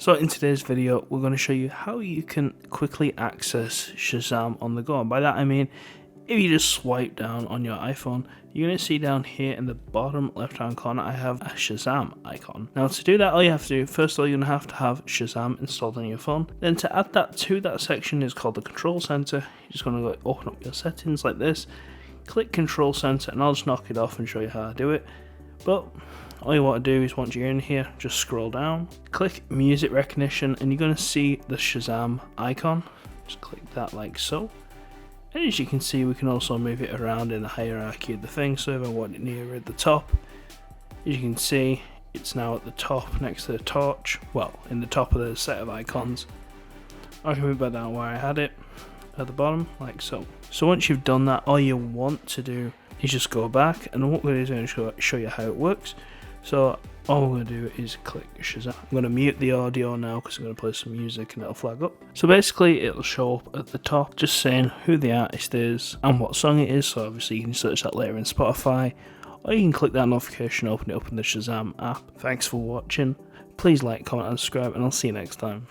So in today's video, we're going to show you how you can quickly access Shazam on the go. And by that I mean, if you just swipe down on your iPhone, you're going to see down here in the bottom left hand corner, I have a Shazam icon. Now to do that, all you have to do, first of all, you're going to have Shazam installed on your phone. Then to add that to that section is called the control center. You're just going to open up your settings like this, click control center, and I'll just knock it off and show you how to do it. But all you want to do is, once you're in here, just scroll down, click music recognition, and you're going to see the Shazam icon. Just click that like so. And as you can see, we can also move it around in the hierarchy of the thing. So if I want it near at the top, as you can see, it's now at the top next to the torch. Well, in the top of the set of icons. I can move it down where I had it at the bottom, like so. So once you've done that, all you want to do is just go back, and what we're going to do is show you how it works. So all we're going to do is click Shazam. I'm going to mute the audio now because I'm going to play some music and it'll flag up. So basically it'll show up at the top just saying who the artist is and what song it is. So obviously you can search that later in Spotify, or you can click that notification, open it up in the Shazam app. Thanks for watching. Please like, comment and subscribe, and I'll see you next time.